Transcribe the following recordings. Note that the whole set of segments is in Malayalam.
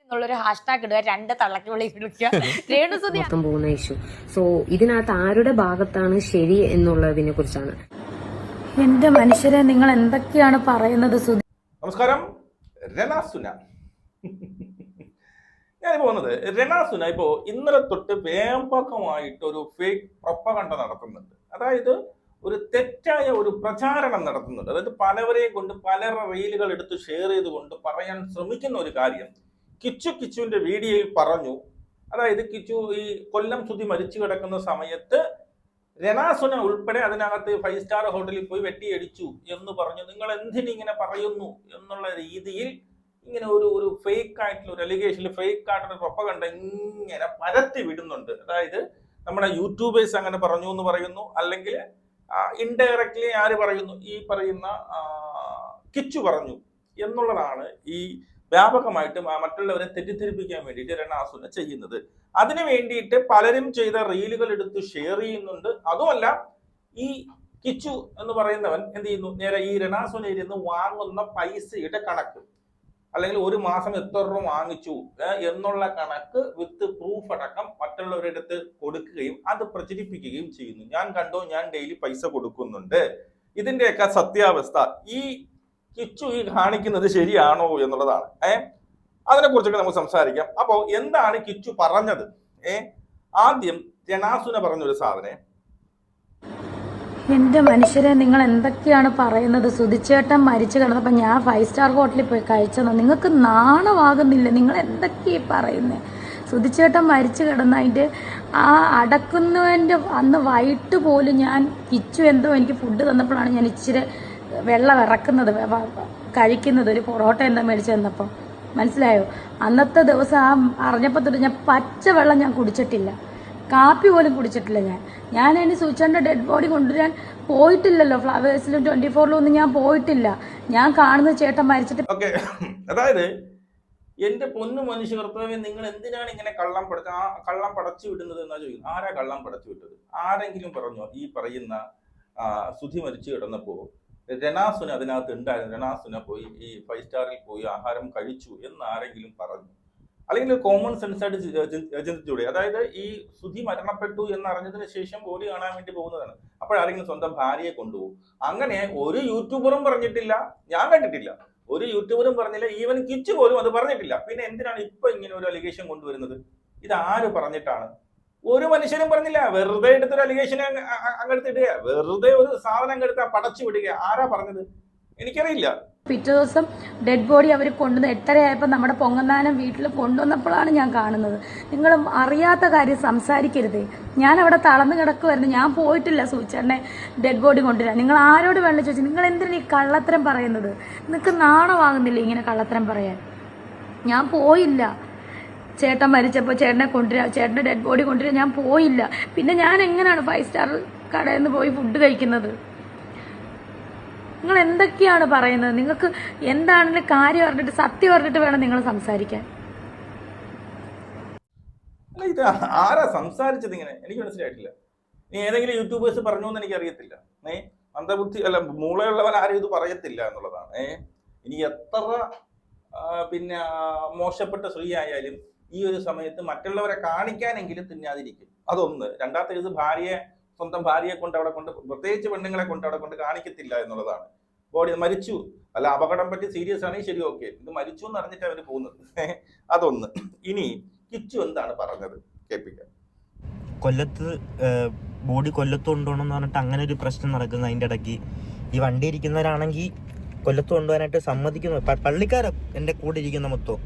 എന്നുള്ളൊരു ഹാഷ്ടാഗ് ഇടുക, 2 തള്ളക്കുള്ളി വിളിക്കുക, രേണുസുതി മൊത്തം പോകുന്ന ഇഷ്യൂ. സോ ഇതിനകത്ത് ആരുടെ ഭാഗത്താണ് ശരി എന്നുള്ളതിനെ കുറിച്ചാണ്. എന്റെ മനുഷ്യരെ, നിങ്ങൾ എന്തൊക്കെയാണ് പറയുന്നത്? നമസ്കാരം. രണാസുന ഞാൻ പോകുന്നത് രണാസുന ഇപ്പോ ഇന്നലെ തൊട്ട് വ്യാപകമായിട്ട് ഒരു ഫേക്ക് പ്രൊപ്പഗണ്ട നടത്തുന്നുണ്ട്. അതായത് ഒരു തെറ്റായ ഒരു പ്രചാരണം നടത്തുന്നുണ്ട്. അതായത് പലവരെയും കൊണ്ട് പല റീലുകൾ എടുത്ത് ഷെയർ ചെയ്തുകൊണ്ട് പറയാൻ ശ്രമിക്കുന്ന ഒരു കാര്യം കിച്ചുവിന്റെ വീഡിയോയിൽ പറഞ്ഞു. അതായത് കിച്ചു ഈ കൊല്ലം സുധി മരിച്ചു കിടക്കുന്ന സമയത്ത് രണാസുന ഉൾപ്പെടെ അതിനകത്ത് 5 സ്റ്റാർ ഹോട്ടലിൽ പോയി വെട്ടിയടിച്ചു എന്ന് പറഞ്ഞു. നിങ്ങൾ എന്തിനിങ്ങനെ പറയുന്നു എന്നുള്ള രീതിയിൽ ഇങ്ങനെ ഒരു ഫേക്ക് ആയിട്ടുള്ള ഒരു അലിഗേഷനിൽ ഫേക്ക് ആയിട്ടുള്ള പ്രൊപ്പഗണ്ട ഇങ്ങനെ പരത്തി വിടുന്നുണ്ട്. അതായത് നമ്മുടെ യൂട്യൂബേഴ്സ് അങ്ങനെ പറഞ്ഞു എന്ന് പറയുന്നു, അല്ലെങ്കിൽ ഇൻഡയറക്ട്ലി ആര് പറയുന്നു, ഈ പറയുന്ന കിച്ചു പറഞ്ഞു എന്നുള്ളതാണ് ഈ വ്യാപകമായിട്ട് മറ്റുള്ളവരെ തെറ്റിദ്ധരിപ്പിക്കാൻ വേണ്ടിയിട്ട് രണാസുന ചെയ്യുന്നത്. അതിനു വേണ്ടിയിട്ട് പലരും ചെയ്ത റീലുകൾ എടുത്ത് ഷെയർ ചെയ്യുന്നുണ്ട്. അതുമല്ല, ഈ കിച്ചു എന്ന് പറയുന്നവൻ എന്ത് ചെയ്യുന്നു, നേരെ ഈ രണാസുനയിൽ നിന്ന് വാങ്ങുന്ന പൈസയുടെ കണക്ക്, അല്ലെങ്കിൽ ഒരു മാസം എത്ര രൂപ വാങ്ങിച്ചു എന്നുള്ള കണക്ക് വിത്ത് പ്രൂഫ് അടക്കം മറ്റുള്ളവരുടെ അടുത്ത് കൊടുക്കുകയും അത് പ്രചരിപ്പിക്കുകയും ചെയ്യുന്നു. ഞാൻ കണ്ടോ, ഞാൻ ഡെയിലി പൈസ കൊടുക്കുന്നുണ്ട്, ഇതിന്റെയൊക്കെ സത്യാവസ്ഥ ഈ കിച്ചു ഈ കാണിക്കുന്നത് ശരിയാണോ എന്നുള്ളതാണ്. അതിനെ കുറിച്ചൊക്കെ നമുക്ക് സംസാരിക്കാം. അപ്പോ എന്താണ് കിച്ചു പറഞ്ഞത്? ആദ്യം രണാസുന പറഞ്ഞൊരു സാധനം. എന്റെ മനുഷ്യരെ, നിങ്ങൾ എന്തൊക്കെയാണ് പറയുന്നത്? സുധിച്ചേട്ടൻ മരിച്ചു കിടന്നപ്പോ ഞാൻ 5 സ്റ്റാർ ഹോട്ടലിൽ പോയി കഴിച്ചെന്നോ? നിങ്ങൾക്ക് നാണമാകുന്നില്ല? നിങ്ങൾ എന്തൊക്കെയാ പറയുന്നത്? സുധിച്ചേട്ടൻ മരിച്ചു കിടന്ന അതിന്റെ ആ അടക്കുന്നതിന്റെ അന്ന് വൈകിട്ട് പോലും ഞാൻ കിച്ചു എന്തോ എനിക്ക് ഫുഡ് തന്നപ്പോഴാണ് ഞാൻ ഇച്ചിരി വെള്ളം ഇറക്കുന്നത് കഴിക്കുന്നത്. ഒരു പൊറോട്ട എന്താ മേടിച്ചു തന്നപ്പോൾ മനസ്സിലായോ? അന്നത്തെ ദിവസം അറിഞ്ഞപ്പോൾ തൊട്ട് ഞാൻ പച്ചവെള്ളം ഞാൻ കുടിച്ചിട്ടില്ല, കാപ്പി പോലും കുടിച്ചിട്ടില്ല. ഞാൻ ഇനി സൂചിച്ചേട്ടൻ്റെ ഡെഡ് ബോഡി കൊണ്ടുവരാൻ പോയിട്ടില്ലല്ലോ. ഫ്ലവേഴ്സിലും 24-ലും ഒന്നും ഞാൻ പോയിട്ടില്ല. ഞാൻ കാണുന്നത് ചേട്ടൻ മരിച്ചിട്ട്. ഓക്കെ, അതായത് എന്റെ പൊന്നു മനുഷ്യ കർത്താവേ, നിങ്ങൾ എന്തിനാണ് ഇങ്ങനെ കള്ളം പടച്ചു വിടുന്നത് എന്നാ ചോദിക്കും. ആരാ കള്ളം പടച്ചു വിട്ടത്? ആരെങ്കിലും പറഞ്ഞോ ഈ പറയുന്ന സുധി മരിച്ചു കിടന്നപ്പോ രണാസുന അതിനകത്ത് ഉണ്ടായിരുന്നു, രണാസുന പോയി ഈ 5 സ്റ്റാറിൽ പോയി ആഹാരം കഴിച്ചു എന്ന് ആരെങ്കിലും പറഞ്ഞു? അല്ലെങ്കിൽ കോമൺ സെൻസ് ആയിട്ട് ചിന്തിച്ചൂടെ? അതായത് ഈ സുധി മരണപ്പെട്ടു എന്നറിഞ്ഞതിന് ശേഷം ബോഡി കാണാൻ വേണ്ടി പോകുന്നതാണ്. അപ്പോഴാരെങ്കിലും സ്വന്തം ഭാര്യയെ കൊണ്ടുപോകും? അങ്ങനെ ഒരു യൂട്യൂബറും പറഞ്ഞിട്ടില്ല, ഞാൻ കണ്ടിട്ടില്ല. ഒരു യൂട്യൂബറും പറഞ്ഞില്ല, ഈവൻ കിച്ചു പോലും അത് പറഞ്ഞിട്ടില്ല. പിന്നെ എന്തിനാണ് ഇപ്പൊ ഇങ്ങനെ ഒരു അലിഗേഷൻ കൊണ്ടുവരുന്നത്? ഇത് ആര് പറഞ്ഞിട്ടാണ്? ഒരു മനുഷ്യനും പറഞ്ഞില്ല. വെറുതെ എടുത്തൊരു അലിഗേഷൻ അങ്ങെടുത്ത് ഇടുക, വെറുതെ ഒരു സാധനം അങ്ങെടുത്ത് പടച്ചു വിടുക. ആരാ പറഞ്ഞത്? എനിക്കറിയില്ല. പിറ്റേ ദിവസം ഡെഡ് ബോഡി അവർ കൊണ്ടുവന്ന് 8:30 നമ്മുടെ പൊങ്ങന്താനം വീട്ടിൽ കൊണ്ടുവന്നപ്പോഴാണ് ഞാൻ കാണുന്നത്. നിങ്ങൾ അറിയാത്ത കാര്യം സംസാരിക്കരുതേ. ഞാൻ അവിടെ തളർന്നു കിടക്കുമായിരുന്നു, ഞാൻ പോയിട്ടില്ല സൂചിച്ചേട്ടനെ ഡെഡ് ബോഡി കൊണ്ടുവരാൻ. നിങ്ങൾ ആരോട് വേണ്ട ചോദിച്ചു? നിങ്ങൾ എന്തിനാണ് ഈ കള്ളത്തരം പറയുന്നത്? നിങ്ങൾക്ക് നാണമാകുന്നില്ല ഇങ്ങനെ കള്ളത്തരം പറയാൻ? ഞാൻ പോയില്ല. ചേട്ടൻ മരിച്ചപ്പോൾ ചേട്ടനെ കൊണ്ടുവരാം, ചേട്ടൻ്റെ ഡെഡ് ബോഡി കൊണ്ടുവരാൻ ഞാൻ പോയില്ല. പിന്നെ ഞാൻ എങ്ങനെയാണ് 5 സ്റ്റാർ കടയിൽ നിന്ന് പോയി ഫുഡ് കഴിക്കുന്നത്? നിങ്ങൾ എന്തൊക്കെയാണ് പറയുന്നത്? നിങ്ങൾക്ക് എന്താണെങ്കിലും കാര്യം പറഞ്ഞിട്ട് സത്യം പറഞ്ഞിട്ട് വേണം നിങ്ങൾ സംസാരിക്കാൻ. ഇത് ആരാ സംസാരിച്ചത് ഇങ്ങനെ? എനിക്ക് മനസ്സിലായിട്ടില്ല. നീ ഏതെങ്കിലും യൂട്യൂബേഴ്സ് പറഞ്ഞു എന്ന് എനിക്ക് അറിയത്തില്ല. മന്ദബുദ്ധി അല്ല, മൂളയുള്ളവൻ ആരും ഇത് പറയത്തില്ല എന്നുള്ളതാണ്. ഇനി എത്ര പിന്നെ മോശപ്പെട്ട സ്ത്രീ ആയാലും ഈ ഒരു സമയത്ത് മറ്റുള്ളവരെ കാണിക്കാനെങ്കിലും തിന്നാതിരിക്കും. അതൊന്ന്. രണ്ടാമത്തെ ഇത് സ്വന്തം ഭാര്യയെ കൊണ്ട് അവിടെ കൊണ്ട്, പ്രത്യേകിച്ച് പെണ്ണുങ്ങളെ കൊണ്ട് അവിടെ കൊണ്ട് കാണിക്കത്തില്ല എന്നുള്ളതാണ്. ബോഡി മരിച്ചു, അല്ല അപകടം പറ്റി സീരിയസ് ആണെങ്കിൽ ശരി, ഓക്കെ. ഇത് മരിച്ചു എന്ന് അറിഞ്ഞിട്ട് അവര് പോകുന്നത്. അതൊന്ന്. ഇനി കിച്ചു എന്താണ് പറഞ്ഞത് കേൾപ്പിക്കാം. കൊല്ലത്ത് ബോഡി കൊല്ലത്ത് കൊണ്ടുപോകണം എന്ന് പറഞ്ഞിട്ട് അങ്ങനെ ഒരു പ്രശ്നം നടക്കുന്നു. അതിൻ്റെ ഇടയ്ക്ക് ഈ വണ്ടി ഇരിക്കുന്നവരാണെങ്കിൽ കൊല്ലത്ത് കൊണ്ടുപോകാനായിട്ട് സമ്മതിക്കുന്നു. പള്ളിക്കാരോ എൻ്റെ കൂടെ ഇരിക്കുന്ന മൊത്തം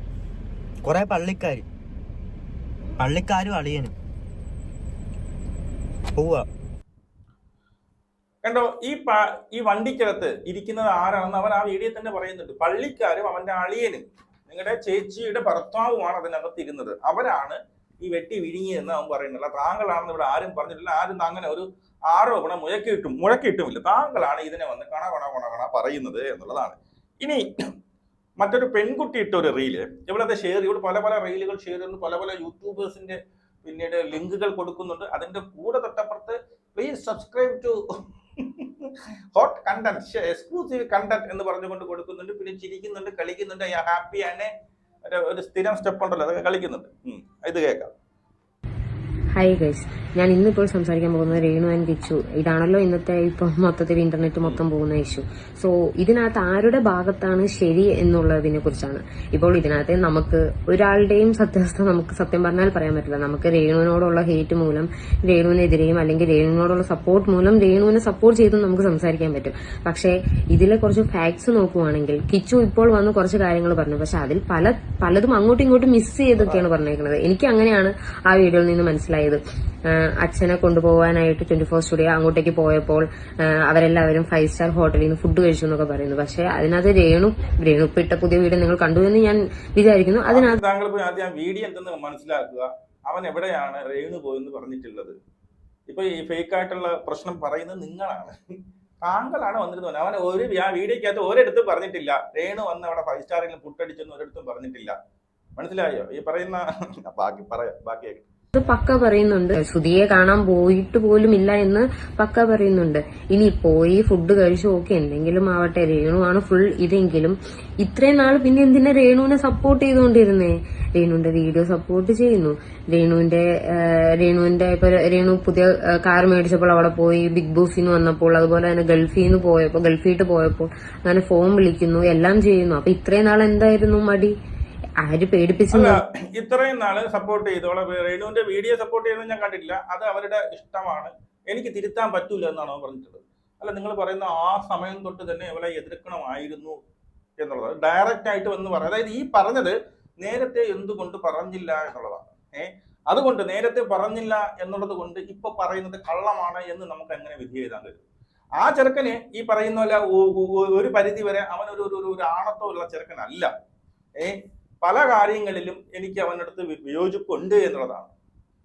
കുറെ പള്ളിക്കാരും അളിയനും പോവാ. കണ്ടോ, ഈ വണ്ടിക്കകത്ത് ഇരിക്കുന്നത് ആരാണെന്ന് അവൻ ആ വീഡിയോ തന്നെ പറയുന്നുണ്ട്. പള്ളിക്കാരും അവന്റെ അളിയനും നിങ്ങളുടെ ചേച്ചിയുടെ ഭർത്താവുമാണ് അതിനകത്ത് ഇരുന്നത്. അവരാണ് ഈ വെട്ടി വിഴുങ്ങിയെന്ന് അവൻ പറയുന്നില്ല. താങ്കളാണെന്ന് ഇവിടെ ആരും പറഞ്ഞിട്ടില്ല. ആരും അങ്ങനെ ഒരു ആരോപണം മുഴക്കിയിട്ടുമില്ല. താങ്കളാണ് ഇതിനെ വന്ന് കണ പറയുന്നത് എന്നുള്ളതാണ്. ഇനി മറ്റൊരു പെൺകുട്ടി ഇട്ട ഒരു റീല് ഇവിടെ ഷെയർ, ഇവിടെ പല റീലുകൾ ഷെയർ ചെയ്യുന്നു, പല യൂട്യൂബേഴ്സിന്റെ പിന്നീട് ലിങ്കുകൾ കൊടുക്കുന്നുണ്ട്. അതിന്റെ കൂടെ തൊട്ടപ്പുറത്ത് please subscribe to hot content, exclusive content എന്ന് പറഞ്ഞുകൊണ്ട് കൊടുക്കുന്നുണ്ട്. പിന്നെ ചിരിക്കുന്നുണ്ട്, കളിക്കുന്നുണ്ട്, ഹാപ്പിയാണ്, ഒരു സ്ഥിരം സ്റ്റെപ്പ് ഉണ്ടല്ലോ, അതൊക്കെ കളിക്കുന്നുണ്ട്. ഇത് കേൾക്കാം. ഹായ് ഗൈസ്, ഞാൻ ഇന്നിപ്പോൾ സംസാരിക്കാൻ പോകുന്നത് രേണു ആൻഡ് കിച്ചു. ഇതാണല്ലോ ഇന്നത്തെ ഇപ്പം മൊത്തത്തിൽ ഇന്റർനെറ്റ് മൊത്തം പോകുന്ന ഇഷ്യൂ. സോ ഇതിനകത്ത് ആരുടെ ഭാഗത്താണ് ശരി എന്നുള്ളതിനെ കുറിച്ചാണ്. ഇപ്പോൾ ഇതിനകത്ത് നമുക്ക് ഒരാളുടെയും സത്യാവസ്ഥ നമുക്ക് സത്യം പറഞ്ഞാൽ പറയാൻ പറ്റില്ല. നമുക്ക് രേണുവിനോടുള്ള ഹേറ്റ് മൂലം രേണുവിനെതിരെയും അല്ലെങ്കിൽ രേണുവിനോടുള്ള സപ്പോർട്ട് മൂലം രേണുവിനെ സപ്പോർട്ട് ചെയ്തും നമുക്ക് സംസാരിക്കാൻ പറ്റും. പക്ഷേ ഇതിലെ കുറച്ച് ഫാക്ട്സ് നോക്കുവാണെങ്കിൽ കിച്ചു ഇപ്പോൾ വന്ന് കുറച്ച് കാര്യങ്ങൾ പറഞ്ഞു. പക്ഷെ അതിൽ പലതും അങ്ങോട്ടും ഇങ്ങോട്ടും മിസ് ചെയ്തൊക്കെയാണ് പറഞ്ഞേക്കുന്നത്. എനിക്ക് അങ്ങനെയാണ് ആ വീഡിയോയിൽ നിന്ന് മനസ്സിലായത്. അച്ഛനെ കൊണ്ടുപോകാനായിട്ട് 24 സ്റ്റുഡിയോ അങ്ങോട്ടേക്ക് പോയപ്പോൾ അവരെല്ലാവരും 5 സ്റ്റാർ ഹോട്ടലിൽ നിന്ന് ഫുഡ് കഴിച്ചു എന്നൊക്കെ പറയുന്നു. പക്ഷെ അതിനകത്ത് രേണു ഇപ്പൊ ഇട്ട പുതിയ വീഡിയോ നിങ്ങൾ കണ്ടു എന്ന് ഞാൻ വിചാരിക്കുന്നു. അതിനകത്ത് താങ്കൾ പോയി ആദ്യം വീഡിയോ എന്തെന്ന് മനസ്സിലാക്കുക. അവൻ എവിടെയാണ് രേണു പോയെന്ന് പറഞ്ഞിട്ടുള്ളത്. ഇപ്പൊ ഈ ഫേക്ക് ആയിട്ടുള്ള പ്രശ്നം പറയുന്നത് നിങ്ങളാണ്, താങ്കളാണ് വന്നിരുന്നത്. അവൻ ആ വീഡിയോക്കകത്ത് ഒരിടത്തും പറഞ്ഞിട്ടില്ല രേണു വന്ന് അവിടെ 5 സ്റ്റാറിൽ പുട്ടടിച്ചെന്ന് ഒരിടത്തും പറഞ്ഞിട്ടില്ല. മനസ്സിലായോ? ഈ പറയുന്ന ബാക്കി പക്ക പറയുന്നുണ്ട്. സുധിയെ കാണാൻ പോയിട്ട് പോലും ഇല്ല എന്ന് പക്ക പറയുന്നുണ്ട്. ഇനി പോയി ഫുഡ് കഴിച്ചു ഓക്കെ, എന്തെങ്കിലും ആവട്ടെ, രേണുവാണ് ഫുൾ ഇതെങ്കിലും ഇത്രയും നാൾ പിന്നെ എന്തിനാ രേണുവിനെ സപ്പോർട്ട് ചെയ്തുകൊണ്ടിരുന്നേ? രേണുവിന്റെ വീഡിയോ സപ്പോർട്ട് ചെയ്യുന്നു. രേണുവിന്റെ ഇപ്പൊ രേണു പുതിയ കാർ മേടിച്ചപ്പോൾ അവിടെ പോയി, ബിഗ് ബോസിൽ നിന്ന് വന്നപ്പോൾ, അതുപോലെ തന്നെ ഗൾഫിൽ പോയപ്പോൾ അങ്ങനെ ഫോൺ വിളിക്കുന്നു, എല്ലാം ചെയ്യുന്നു. അപ്പൊ ഇത്രയും നാൾ എന്തായിരുന്നു മടി? ആര് പേടിപ്പിച്ചില്ല? ഇത്രയും നാള് സപ്പോർട്ട് ചെയ്തോളാം. രേണുവിന്റെ വീഡിയോ സപ്പോർട്ട് ചെയ്യുന്നത് ഞാൻ കണ്ടിട്ടില്ല. അത് അവരുടെ ഇഷ്ടമാണ്, എനിക്ക് തിരുത്താൻ പറ്റൂല എന്നാണ് അവൻ പറഞ്ഞിട്ടുള്ളത്. അല്ല, നിങ്ങൾ പറയുന്ന ആ സമയം തൊട്ട് തന്നെ ഇവളെ എതിർക്കണമായിരുന്നു എന്നുള്ളത് ഡയറക്റ്റ് ആയിട്ട് വന്ന് പറയാം. അതായത് ഈ പറഞ്ഞത് നേരത്തെ എന്തുകൊണ്ട് പറഞ്ഞില്ല എന്നുള്ളതാണ്. അതുകൊണ്ട് നേരത്തെ പറഞ്ഞില്ല എന്നുള്ളത് കൊണ്ട് ഇപ്പൊ പറയുന്നത് കള്ളമാണ് എന്ന് നമുക്ക് എങ്ങനെ വിധി എഴുതാൻ കഴിയും? ആ ചെറുക്കന് ഈ പറയുന്ന പോലെ ഒരു പരിധി വരെ അവൻ ഒരു ആണത്തമുള്ള ചെറുക്കനല്ല. പല കാര്യങ്ങളിലും എനിക്ക് അവനടുത്ത് വിയോജിപ്പുണ്ട് എന്നുള്ളതാണ്.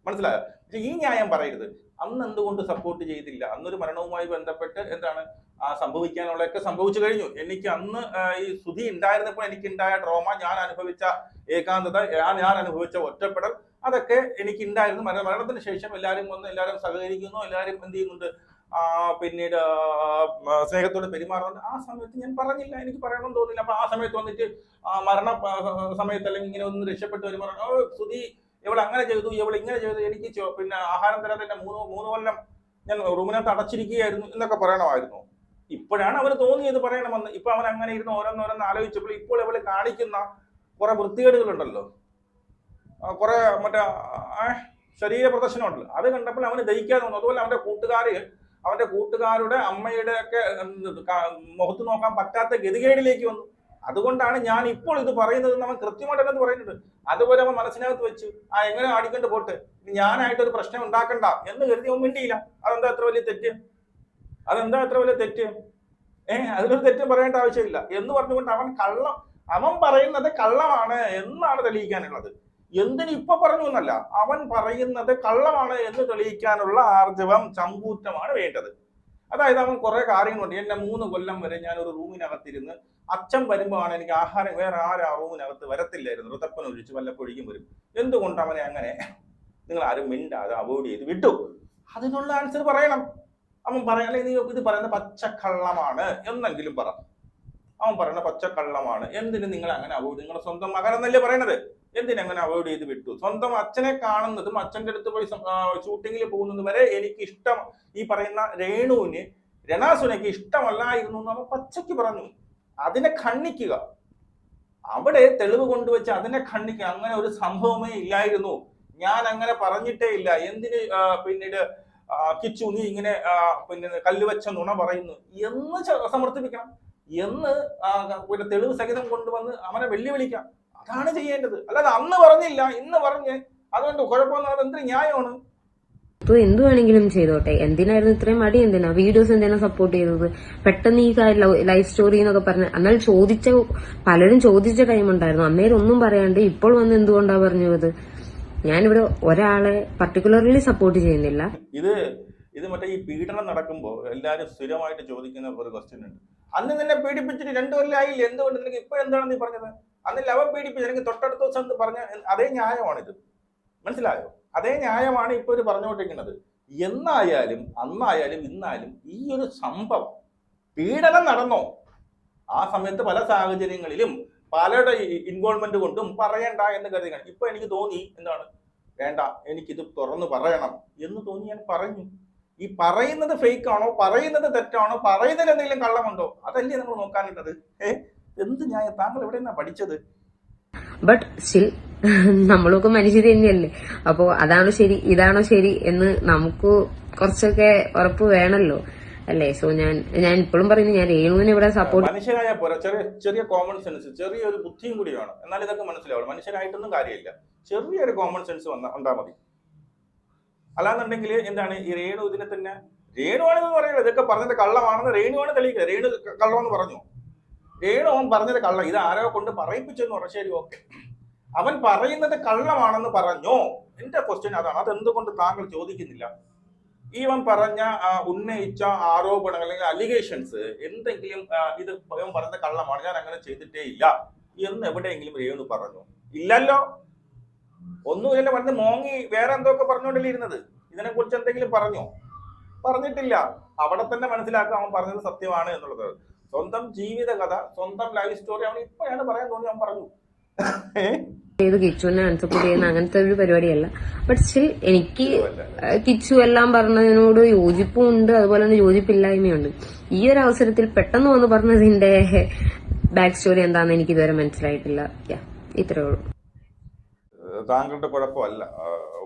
മനസ്സിലായോ? പക്ഷെ ഈ ന്യായം പറയരുത്. അന്ന് എന്തുകൊണ്ട് സപ്പോർട്ട് ചെയ്തില്ല? അന്നൊരു മരണവുമായി ബന്ധപ്പെട്ട് എന്താണ് സംഭവിക്കാനുള്ളതൊക്കെ സംഭവിച്ചു കഴിഞ്ഞു. എനിക്ക് അന്ന് ഈ സുധി ഉണ്ടായിരുന്നപ്പോൾ എനിക്കുണ്ടായ ട്രോമ, ഞാൻ അനുഭവിച്ച ഏകാന്തത, ഞാൻ അനുഭവിച്ച ഒറ്റപ്പെടൽ, അതൊക്കെ എനിക്ക് ഉണ്ടായിരുന്നു. മരണത്തിന് ശേഷം എല്ലാവരും വന്ന് എല്ലാവരും സഹകരിക്കുന്നു, എല്ലാവരും എന്ത് ചെയ്യുന്നുണ്ട്, പിന്നീട് സ്നേഹത്തോടെ പെരുമാറുന്നുണ്ട്. ആ സമയത്ത് ഞാൻ പറഞ്ഞില്ല, എനിക്ക് പറയണമെന്ന് തോന്നില്ല. അപ്പൊ ആ സമയത്ത് വന്നിട്ട് മരണ സമയത്ത് അല്ലെങ്കിൽ ഇങ്ങനെ ഒന്ന് രക്ഷപ്പെട്ട് പെരുമാറണം, സുധി ഇവൾ അങ്ങനെ ചെയ്തു, ഇവൾ ഇങ്ങനെ ചെയ്തു, എനിക്ക് പിന്നെ ആഹാരം തരാതെ എന്നെ മൂന്ന് കൊല്ലം ഞാൻ റൂമിനകത്ത് അടച്ചിരിക്കുകയായിരുന്നു എന്നൊക്കെ പറയണമായിരുന്നു. ഇപ്പോഴാണ് അവന് തോന്നിയത് പറയണമെന്ന്. ഇപ്പൊ അവൻ അങ്ങനെ ഇരുന്ന് ഓരോന്നോരോന്ന് ആലോചിച്ചപ്പോൾ ഇപ്പോൾ ഇവള് കാണിക്കുന്ന കുറെ വൃത്തികേടുകളുണ്ടല്ലോ, കുറെ മറ്റേ ശരീര പ്രദർശനമുണ്ടല്ലോ, അത് കണ്ടപ്പോൾ അവന് ദഹിക്കാതെ വന്നു. അതുപോലെ അവന്റെ കൂട്ടുകാരുടെ അമ്മയുടെ ഒക്കെ മുഖത്ത് നോക്കാൻ പറ്റാത്ത ഗതികേടിലേക്ക് വന്നു. അതുകൊണ്ടാണ് ഞാൻ ഇപ്പോൾ ഇത് പറയുന്നത് അവൻ കൃത്യമായിട്ട് തന്നെ പറയുന്നത്. അതുപോലെ അവൻ മനസ്സിനകത്ത് വെച്ചു എങ്ങനെ ആടിക്കൊണ്ട് പോട്ട്, ഞാനായിട്ടൊരു പ്രശ്നം ഉണ്ടാക്കണ്ട എന്ന് കരുതി അവൻ മിണ്ടിയില്ല. അതെന്താ അത്ര വലിയ തെറ്റ്? അതിലൊരു തെറ്റും പറയേണ്ട ആവശ്യമില്ല എന്ന് പറഞ്ഞുകൊണ്ട് അവൻ പറയുന്നത് കള്ളമാണ് എന്നാണ് തെളിയിക്കാനുള്ളത്. എന്തിന് ഇപ്പൊ പറഞ്ഞു എന്നല്ല, അവൻ പറയുന്നത് കള്ളമാണ് എന്ന് തെളിയിക്കാനുള്ള ആർജവം, ചങ്കൂറ്റമാണ് വേണ്ടത്. അതായത് അവൻ കുറെ കാര്യങ്ങളുണ്ട്. എന്നെ 3 കൊല്ലം വരെ ഞാൻ ഒരു റൂമിനകത്തിരുന്ന് അച്ഛൻ വരുമ്പോഴാണ് എനിക്ക് ആഹാരം, വേറെ ആരും ആ റൂമിനകത്ത് വരത്തില്ലായിരുന്നു, ഋതപ്പനൊഴിച്ച് വല്ലപ്പൊഴിക്കും വരും. എന്തുകൊണ്ട് അവനെ അങ്ങനെ നിങ്ങൾ ആരും മിണ്ടാതെ അവോയ്ഡ് ചെയ്ത് വിട്ടു? അതിനുള്ള ആൻസർ പറയണം. അവൻ പറയാൻ നീ ഇത് പറയുന്ന പച്ചക്കള്ളമാണ് എന്നെങ്കിലും പറ. അവൻ പറയുന്ന പച്ചക്കള്ളമാണ്. എന്തിന് നിങ്ങൾ അങ്ങനെ അവോയ്ഡ്? നിങ്ങളുടെ സ്വന്തം മകനെന്നല്ലേ പറയണത്, എന്തിനങ്ങനെ അവോയ്ഡ് ചെയ്ത് വിട്ടു? സ്വന്തം അച്ഛനെ കാണുന്നതും അച്ഛൻ്റെ അടുത്ത് പോയി ഷൂട്ടിങ്ങിൽ പോകുന്നത് വരെ എനിക്ക് ഇഷ്ടം, ഈ പറയുന്ന രണാസുനയ്ക്ക് ഇഷ്ടമല്ലായിരുന്നു എന്ന് അവൻ പച്ചയ്ക്ക് പറഞ്ഞു. അതിനെ ഖണ്ഡിക്കുക, അവിടെ തെളിവ് കൊണ്ടുവച്ച് അതിനെ ഖണ്ഡിക്കുക. അങ്ങനെ ഒരു സംഭവമേ ഇല്ലായിരുന്നു, ഞാൻ അങ്ങനെ പറഞ്ഞിട്ടേ ഇല്ല. എന്തിന് പിന്നീട് കിച്ചു നീ ഇങ്ങനെ പിന്നെ കല്ലുവെച്ച നുണ പറയുന്നു എന്ന് സമർത്ഥിപ്പിക്കണം, എന്ന് തെളിവ് സഹിതം കൊണ്ടുവന്ന് അവനെ വെല്ലുവിളിക്കാം. അതാണ് ചെയ്യേണ്ടത്. അല്ലാതെ അന്ന് പറഞ്ഞില്ല ഇന്ന് പറഞ്ഞ് അതുകൊണ്ട് കുഴപ്പമൊന്നും, അത് എന്തൊരു ന്യായമാണ്? എന്തു വേണമെങ്കിലും ചെയ്തോട്ടെ, എന്തിനായിരുന്നു ഇത്രയും മടി? എന്തിനാ വീഡിയോസ് എന്തിനാ സപ്പോർട്ട് ചെയ്തത്? പെട്ടെന്ന് ഈ ലൈഫ് സ്റ്റോറി എന്നൊക്കെ പറഞ്ഞ് എന്നാൽ പലരും ചോദിച്ച ടൈം ഉണ്ടായിരുന്നു, അന്നേരം ഒന്നും പറയാണ്ട് ഇപ്പോൾ വന്ന് എന്തുകൊണ്ടാ പറഞ്ഞത്? ഞാനിവിടെ ഒരാളെ പർട്ടിക്കുലർലി സപ്പോർട്ട് ചെയ്യുന്നില്ല. ഇത് മറ്റേ ഈ പീഡനം നടക്കുമ്പോൾ എല്ലാരും സ്ഥിരമായിട്ട് ചോദിക്കുന്ന ഒരു ക്വസ്റ്റ്യൻ ഉണ്ട്. അന്ന് നിന്നെ പീഡിപ്പിച്ചിട്ട് 2 കൊല്ലമായില്ല, എന്തുകൊണ്ട് നിനക്ക് ഇപ്പൊ എന്താണ് നീ പറഞ്ഞത്? അന്നില്ല അവൻ പീഡിപ്പിച്ചു, എനിക്ക് തൊട്ടടുത്ത ദിവസം എന്ന് പറഞ്ഞ അതേ ന്യായമാണിത്. മനസ്സിലായോ? അതേ ന്യായമാണ് ഇപ്പൊ ഇത് പറഞ്ഞുകൊണ്ടിരിക്കുന്നത്. എന്നായാലും അന്നായാലും ഇന്നായാലും ഈ ഒരു സംഭവം പീഡനം നടന്നോ? ആ സമയത്ത് പല സാഹചര്യങ്ങളിലും പലരുടെ ഇൻവോൾവ്മെന്റ് കൊണ്ടും പറയണ്ട എന്ന് കരുതിയാണ്. ഇപ്പൊ എനിക്ക് തോന്നി എന്താണ്, വേണ്ട എനിക്കിത് തുറന്നു പറയണം എന്ന് തോന്നി, ഞാൻ പറഞ്ഞു. ഈ പറയുന്നത് ഫേക്ക് ആണോ, പറയുന്നത് തെറ്റാണോ, പറയുന്നതിൽ എന്തെങ്കിലും കള്ളമുണ്ടോ, അതല്ലേ നമ്മൾ നോക്കാനുള്ളത്. എന്ത് ന്യായം? താങ്കൾ എവിടെ നിന്നാ പഠിച്ചത്? ബട്ട് സ്റ്റിൽ നമ്മളൊക്കെ മനുഷ്യർ തന്നെയല്ലേ. അപ്പോ അതാണോ ശരി ഇതാണോ ശരി എന്ന് നമുക്ക് കുറച്ചൊക്കെ ഉറപ്പ് വേണമല്ലോ അല്ലേ. സോ ഞാൻ ഇപ്പോഴും പറയുന്നു, ഞാൻ രേണുവിനെ ഇവിടെ സപ്പോർട്ട്. മനുഷ്യരായ പോരാ, ചെറിയ കോമൺ സെൻസ്, ചെറിയൊരു ബുദ്ധിയും കൂടി വേണം, എന്നാൽ ഇതൊക്കെ മനസ്സിലാവും. മനുഷ്യരായിട്ടൊന്നും കാര്യമില്ല, ചെറിയൊരു കോമൺ സെൻസ് ഉണ്ടാ മതി. അല്ലാന്നുണ്ടെങ്കിൽ എന്താണ്, ഈ രേണു ഇതിനെ തന്നെ രേണുവാണെന്ന് പറയുന്നത്, ഇതൊക്കെ പറഞ്ഞത് കള്ളമാണെന്ന് രേണുവാണ് തെളിയിക്കുക. രേണു കള്ളമെന്ന് പറഞ്ഞു, രേണു അവൻ പറഞ്ഞത് കള്ളം, ഇത് ആരോ കൊണ്ട് പറയിപ്പിച്ചെന്ന് പറഞ്ഞു. ശരി, ഓക്കെ, അവൻ പറയുന്നത് കള്ളമാണെന്ന് പറഞ്ഞോ? എന്റെ ക്വസ്റ്റ്യൻ അതാണ്. അതെന്തുകൊണ്ട് താങ്കൾ ചോദിക്കുന്നില്ല? ഇവൻ പറഞ്ഞ ഉന്നയിച്ച ആരോപണങ്ങൾ അല്ലെങ്കിൽ അലിഗേഷൻസ് എന്തെങ്കിലും ഇത് ഇവൻ പറഞ്ഞ കള്ളമാണ്, ഞാൻ അങ്ങനെ ചെയ്തിട്ടേ ഇല്ല എന്ന് എവിടെയെങ്കിലും രേണു പറഞ്ഞു? ഇല്ലല്ലോ. ഒന്നുമില്ല, പറഞ്ഞ് മോങ്ങി വേറെ എന്തൊക്കെ പറഞ്ഞുകൊണ്ടല്ലേ ഇരുന്നത്. ഇതിനെ കുറിച്ച് എന്തെങ്കിലും പറഞ്ഞോ? പറഞ്ഞിട്ടില്ല. അവിടെ തന്നെ മനസ്സിലാക്കുക അവൻ പറഞ്ഞത് സത്യമാണ് എന്നുള്ളത്. സ്വന്തം ജീവിത കഥ, സ്വന്തം ലൈഫ് സ്റ്റോറി അവൻ ഇപ്പോഴാണ് പറയാൻ തോന്നി അവൻ പറഞ്ഞു. ചെയ്ത് കിച്ചുവിനെ അൺസപ്പോർട്ട് ചെയ്യുന്ന അങ്ങനത്തെ ഒരു പരിപാടിയല്ല. ബട്ട് സ്റ്റിൽ എനിക്ക് കിച്ചു എല്ലാം പറഞ്ഞതിനോട് യോജിപ്പും ഉണ്ട്, അതുപോലെ തന്നെ യോജിപ്പില്ലായ്മയുണ്ട്. ഈ ഒരു അവസരത്തിൽ പെട്ടെന്ന് വന്ന് പറഞ്ഞതിന്റെ ബാക്ക് സ്റ്റോറി എന്താണെന്ന് എനിക്ക് ഇതുവരെ മനസ്സിലായിട്ടില്ല. ഇത്രേ ഉള്ളൂ. താങ്കളുടെ കുഴപ്പമല്ല,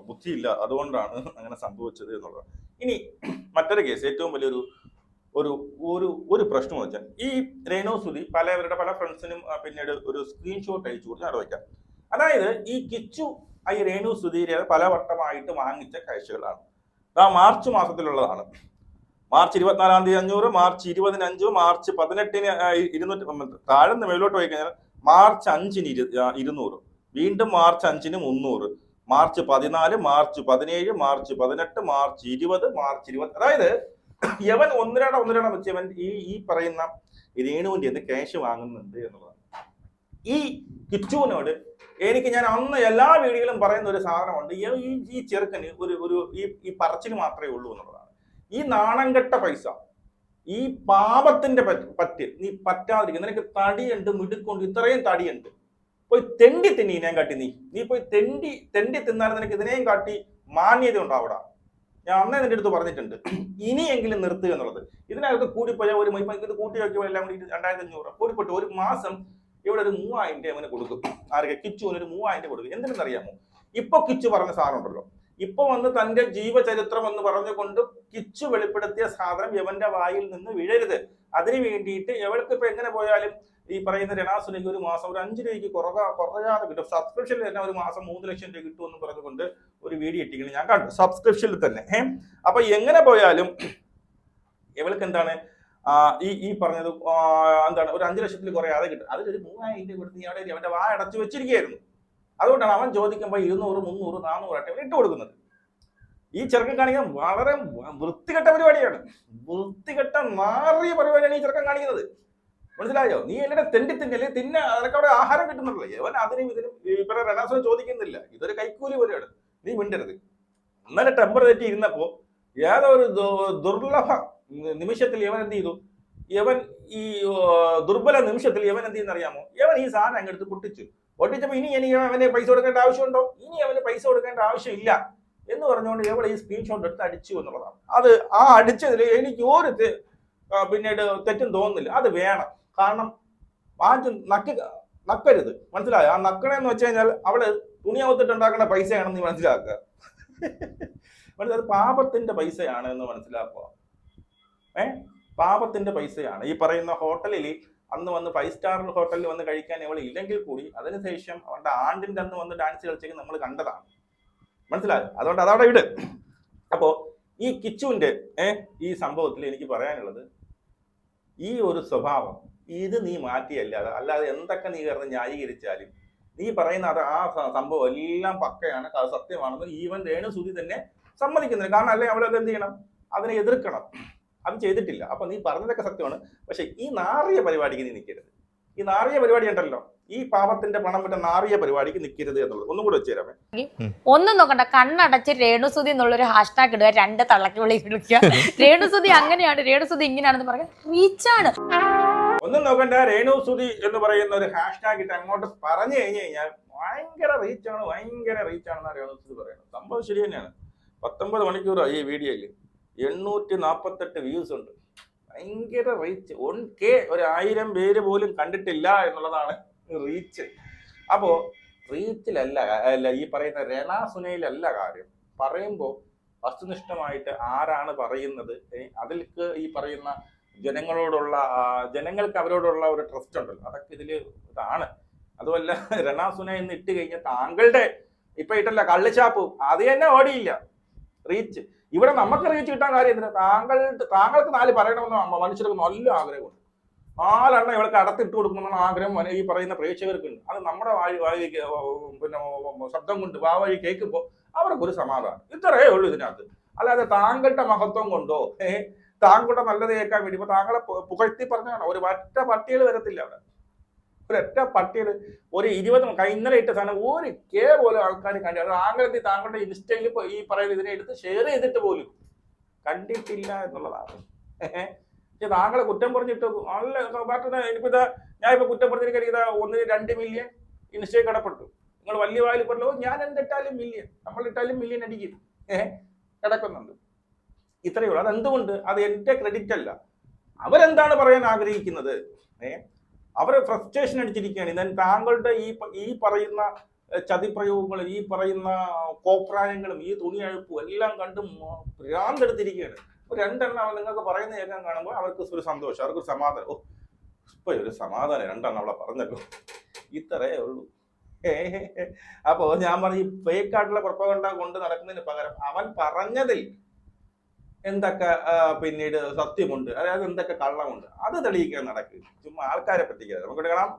ബുദ്ധിയില്ല, അതുകൊണ്ടാണ് അങ്ങനെ സംഭവിച്ചത് എന്നുള്ളത്. ഇനി മറ്റൊരു കേസ്, ഏറ്റവും വലിയൊരു ഒരു ഒരു ഒരു പ്രശ്നം എന്ന് വെച്ചാൽ, ഈ രേണു സുധി പല ഫ്രണ്ട്സിനും പിന്നീട് ഒരു സ്ക്രീൻഷോട്ട് അയച്ചു കൊടുത്ത് അവിടെ വയ്ക്കാം. അതായത് ഈ കിച്ചു ഈ രേണു സുധീരെ പല വട്ടമായിട്ട് വാങ്ങിച്ച കാഴ്ചകളാണ്. മാർച്ച് മാസത്തിലുള്ളതാണ്. മാർച്ച് 24-ാം തീയതി 500, മാർച്ച് 20-ന് 5, മാർച്ച് 18-ന് 200, താഴ്ന്ന് മേലോട്ട് പോയി കഴിഞ്ഞാൽ മാർച്ച് 5-ന് 200, വീണ്ടും മാർച്ച് 5-ന് 300, March 14, March 17, March 18, March 20, March 20. അതായത് യവൻ ഒന്നിരട വെച്ച് ഇവൻ ഈ പറയുന്ന രേണുവിന്റെ ക്യാഷ് വാങ്ങുന്നുണ്ട് എന്നുള്ളതാണ്. ഈ കിച്ചുവിനോട് ഞാൻ അന്ന് എല്ലാ വീഡിയോയിലും പറയുന്ന ഒരു സാധനമുണ്ട്, ഈ ചെറുക്കന് ഒരു ഈ പറച്ചിൽ മാത്രമേ ഉള്ളൂ എന്നുള്ളതാണ്. ഈ നാണംകെട്ട പൈസ, ഈ പാപത്തിന്റെ പറ്റ് നീ പറ്റാതിരിക്കും. നിനക്ക് തടിയുണ്ട്, മിടുക്കുണ്ട്, ഇത്രയും തടിയുണ്ട്, പോയി തെണ്ടി തിന്നി ഇതിനെയും കാട്ടി നീ പോയി തെണ്ടി തിന്നാലും നിനക്ക് ഇതിനെയും കാട്ടി മാന്യത ഉണ്ടാവിടാ. ഞാൻ അന്നേ നിന്റെ അടുത്ത് പറഞ്ഞിട്ടുണ്ട്, ഇനിയെങ്കിലും നിർത്തുക എന്നുള്ളത്. ഇതിനകത്ത് കൂടിപ്പോയാൽ ഒരു ഇത് കൂട്ടി വയ്ക്കുമ്പോൾ എല്ലാം കൂടി 2500 കൂടിപ്പോട്ട് ഒരു മാസം ഇവിടെ ഒരു 3000 അവന് കൊടുക്കും. ആർക്ക്? കിച്ചുവിന് ഒരു 3000 കൊടുക്കും. എന്തിനെന്നറിയാമോ? ഇപ്പൊ കിച്ചു പറഞ്ഞ സാധനം ഉണ്ടല്ലോ, ഇപ്പൊ വന്ന് തന്റെ ജീവചരിത്രം എന്ന് പറഞ്ഞുകൊണ്ട് കിച്ചു വെളിപ്പെടുത്തിയ സാധനം യവന്റെ വായിൽ നിന്ന് വീഴരുത്. അതിന് വേണ്ടിയിട്ട് എവൾക്ക് ഇപ്പൊ എങ്ങനെ പോയാലും ഈ പറയുന്ന രണാസുനിക്ക് ഒരു മാസം ഒരു 5 രൂപയ്ക്ക് കുറയാതെ കിട്ടും. സബ്സ്ക്രിപ്ഷനിൽ തന്നെ ഒരു മാസം 3 ലക്ഷം രൂപ കിട്ടുമെന്ന് പറഞ്ഞുകൊണ്ട് ഒരു വീഡിയോ ഇട്ടിരിക്കുന്നത് ഞാൻ കണ്ടു, സബ്സ്ക്രിപ്ഷനിൽ തന്നെ. അപ്പൊ എങ്ങനെ പോയാലും ഇവൾക്ക് എന്താണ് ഈ പറഞ്ഞത് എന്താണ്, ഒരു 5 ലക്ഷത്തിൽ കുറയാതെ കിട്ടും. അതിലൊരു 3000 രൂപ കൊടുത്ത് അവിടെ അവന്റെ വായ അടച്ചു വെച്ചിരിക്കുകയായിരുന്നു. അതുകൊണ്ടാണ് അവൻ ചോദിക്കുമ്പോൾ 200, 300, 400 ആയിട്ട് ഇട്ട് കൊടുക്കുന്നത്. ഈ ചെറുക്കൻ കാണിക്കാൻ വളരെ വൃത്തികെട്ട പരിപാടിയാണ്, വൃത്തികെട്ട മാറിയ പരിപാടിയാണ് ഈ ചെറുക്കൻ കാണിക്കുന്നത്. മനസ്സിലായോ? നീ എല്ലാം തെണ്ടിത്തിന്നല്ലേ അതൊക്കെ അവിടെ ആഹാരം കിട്ടുന്നുള്ളൂ. അവൻ അതിനും ഇതിനും ഇവരെ രണാസുനെ ചോദിക്കുന്നില്ല. ഇതൊരു കൈക്കൂലി പോലെയാണ്. നീ മിണ്ടരുത്. ഇന്നലെ ടെമ്പർ തെറ്റി ഇരുന്നപ്പോ ഏതോ ഒരു ദുർലഭ നിമിഷത്തിൽ ഇവൻ എന്ത് ചെയ്തു? ഇവൻ ഈ ദുർബല നിമിഷത്തിൽ ഇവൻ എന്ത് ചെയ്യുന്നറിയാമോ? ഇവൻ ഈ സാധനം അങ്ങെടുത്ത് പൊട്ടിച്ചപ്പോ ഇനി എനിക്ക് അവന് പൈസ കൊടുക്കേണ്ട ആവശ്യമുണ്ടോ? ഇനി അവന് പൈസ കൊടുക്കേണ്ട ആവശ്യമില്ല എന്ന് പറഞ്ഞുകൊണ്ട് ഇവൾ ഈ സ്ക്രീൻഷോട്ട് എടുത്ത് അടിച്ചു എന്നുള്ളതാണ്. അത് ആ അടിച്ചതിൽ എനിക്ക് ഒരു പിന്നീട് തെറ്റും തോന്നുന്നില്ല. അത് വേണം. കാരണം ആദ്യം നക്കരുത്. മനസ്സിലായോ? ആ നക്കണെന്ന് വെച്ച് കഴിഞ്ഞാൽ അവള് തുണിയാവത്തിട്ടുണ്ടാക്കുന്ന പൈസയാണെന്ന് നീ മനസ്സിലാക്കുക. അത് പാപത്തിന്റെ പൈസയാണ് എന്ന് മനസ്സിലാക്കുക. പാപത്തിന്റെ പൈസയാണ്. ഈ പറയുന്ന ഹോട്ടലിൽ അന്ന് വന്ന് 5 സ്റ്റാർ ഹോട്ടലിൽ വന്ന് കഴിക്കാൻ ഇവൾ ഇല്ലെങ്കിൽ കൂടി അതിനുശേഷം അവളുടെ ആണ്ടിന്റെ അന്ന് വന്ന് ഡാൻസ് കളിച്ചേക്ക് നമ്മൾ കണ്ടതാണ്. മനസ്സിലായോ? അതുകൊണ്ട് അതവിടെ ഇട്. അപ്പോ ഈ കിച്ചുവിന്റെ ഈ സംഭവത്തിൽ എനിക്ക് പറയാനുള്ളത്, ഈ ഒരു സ്വഭാവം ഇത് നീ മാറ്റിയല്ലാതെ അല്ലാതെ എന്തൊക്കെ നീ കിടന്ന് ന്യായീകരിച്ചാലും നീ പറയുന്ന അത് ആ സംഭവം എല്ലാം പക്കയാണ്, അത് സത്യമാണെന്ന് ഈവൻ രേണു സുധി തന്നെ സമ്മതിക്കുന്നില്ല. കാരണം അല്ലെ അവളത് എന്ത് ചെയ്യണം? അതിനെ എതിർക്കണം. അത് ചെയ്തിട്ടില്ല. അപ്പൊ നീ പറഞ്ഞതൊക്കെ സത്യമാണ്. പക്ഷെ ഈ നാറിയ പരിപാടിക്ക് നീ നിൽക്കരുത്. ഈ നാറിയ പരിപാടി ഉണ്ടല്ലോ, ഈ പാപത്തിന്റെ പണം പറ്റ നാറിയ പരിപാടിക്ക് നിൽക്കരുത് എന്നുള്ളത് ഒന്നും കൂടെ വെച്ച് തരാമേ. ഒന്നും നോക്കണ്ട, കണ്ണടച്ച് രേണുസുതി എന്നുള്ളൊരു ഹാഷ്ടാഗ് ഇടുക, 2 തള്ളക്ക് വിളിക്കുക. രേണുസുതി അങ്ങനെയാണ്, രേണുസുതി ഇങ്ങനെയാണെന്ന് പറയാൻ റീച്ചാണ്. ഒന്നും നോക്കണ്ട, രേണു സുധി എന്ന് പറയുന്ന ഒരു ഹാഷ്ടാഗ് ഇട്ട് അങ്ങോട്ട് പറഞ്ഞു കഴിഞ്ഞു കഴിഞ്ഞാൽ ഭയങ്കര റീച്ചാണെന്ന് രേണു സുധി പറയുന്നത്. സംഭവം ശരി തന്നെയാണ്. 19 മണിക്കൂറാണ് ഈ വീഡിയോയിൽ 848 വ്യൂസ് ഉണ്ട്. ഭയങ്കര റീച്ച്. 1K, 1000 പേര് പോലും കണ്ടിട്ടില്ല എന്നുള്ളതാണ് റീച്ച്. അപ്പോ റീച്ചിലല്ല ഈ പറയുന്ന രണ സുനയിലല്ല കാര്യം. പറയുമ്പോൾ വസ്തുനിഷ്ഠമായിട്ട് ആരാണ് പറയുന്നത്, അതിൽക്ക് ഈ പറയുന്ന ജനങ്ങൾക്ക് അവരോടുള്ള ഒരു ട്രസ്റ്റ് ഉണ്ടല്ലോ, അതൊക്കെ ഇതിൽ ഇതാണ്. അതുമല്ല, രണ സുന എന്ന് ഇട്ട് കഴിഞ്ഞാൽ താങ്കളുടെ ഇപ്പൊ ഇട്ടല്ല കള്ളിച്ചാപ്പ് അത് തന്നെ ഓടിയില്ല റീച്ച്. ഇവിടെ നമുക്ക് റീച്ച് കിട്ടാൻ കാര്യം എന്തിനാ? താങ്കൾക്ക് 4 പറയണമെന്ന് മനുഷ്യർക്ക് നല്ല ആഗ്രഹമുണ്ട്. 4 ഇവൾക്ക് അടത്തിട്ട് കൊടുക്കണമെന്ന ആഗ്രഹം ഈ പറയുന്ന പ്രേക്ഷകർക്കുണ്ട്. അത് നമ്മുടെ പിന്നെ ശബ്ദം കൊണ്ട് വാവഴി കേൾക്കുമ്പോൾ അവർക്കൊരു സമാധാനം. ഇത്രയേ ഉള്ളൂ ഇതിനകത്ത്. അല്ലാതെ താങ്കളുടെ മഹത്വം കൊണ്ടോ താങ്കളുടെ നല്ലത് കേൾക്കാൻ വേണ്ടി ഇപ്പൊ താങ്കളെ പുകഴ്ത്തി പറഞ്ഞാണ്. ഒരു ഒറ്റ പട്ടികൾ വരത്തില്ല അവിടെ. ഒരൊറ്റ പട്ടികൾ ഒരു 20 ഇന്നലെ ഇട്ട സാധനം 1K പോലെ ആൾക്കാർ കണ്ടു. അത് താങ്കളുടെ ഇൻസ്റ്റയിൽ ഈ പറയുന്ന ഇതിനെ എടുത്ത് ഷെയർ ചെയ്തിട്ട് പോലും കണ്ടിട്ടില്ല എന്നുള്ളതാണ്. താങ്കളെ കുറ്റം പറഞ്ഞിട്ട് നല്ല എനിക്കിത് ഞാൻ ഇപ്പൊ കുറ്റം പറഞ്ഞിരിക്കുന്നത് 1-2 മില്യൺ ഇൻസ്റ്റയിൽ കിടപ്പെട്ടു. നിങ്ങൾ വലിയ വായിൽ പറഞ്ഞോ ഞാൻ എന്തിട്ടാലും മില്യൺ, നമ്മൾ ഇട്ടാലും മില്യൺ അടിക്കും കിടക്കുന്നുണ്ട്. ഇത്രയേ ഉള്ളൂ. അതെന്തുകൊണ്ട്? അത് എന്റെ ക്രെഡിറ്റ് അല്ല. അവരെന്താണ് പറയാൻ ആഗ്രഹിക്കുന്നത്? അവര് ഫ്രസ്ട്രേഷൻ അടിച്ചിരിക്കുകയാണ്. ഞാൻ താങ്കളുടെ ഈ പറയുന്ന ചതിപ്രയോഗങ്ങളും ഈ പറയുന്ന കോപ്രായങ്ങളും ഈ തുണി അഴുപ്പും എല്ലാം കണ്ട് ഭ്രാന്തെടുത്തിരിക്കുകയാണ്. 2 നിങ്ങൾക്ക് പറയുന്ന കേൾക്കാൻ കാണുമ്പോൾ അവർക്ക് ഒരു സന്തോഷം, അവർക്കൊരു സമാധാനം. ഓ ഇപ്പൊ ഒരു സമാധാനം 2 അവളെ പറഞ്ഞല്ലോ. ഇത്രയേ ഉള്ളൂ. അപ്പോ ഞാൻ പറഞ്ഞു, ഈ ഫേക്കായിട്ടുള്ള പ്രൊപ്പഗണ്ട കൊണ്ട് നടക്കുന്നതിന് പകരം അവൻ പറഞ്ഞതിൽ എന്തൊക്കെ പിന്നീട് സത്യമുണ്ട്, അതായത് എന്തൊക്കെ കള്ളമുണ്ട്, അത് തെളിയിക്കാൻ നടക്കുക. ചുമ്മാ ആൾക്കാരെ പറ്റിക്കാതെ. നമുക്ക് കാണാം.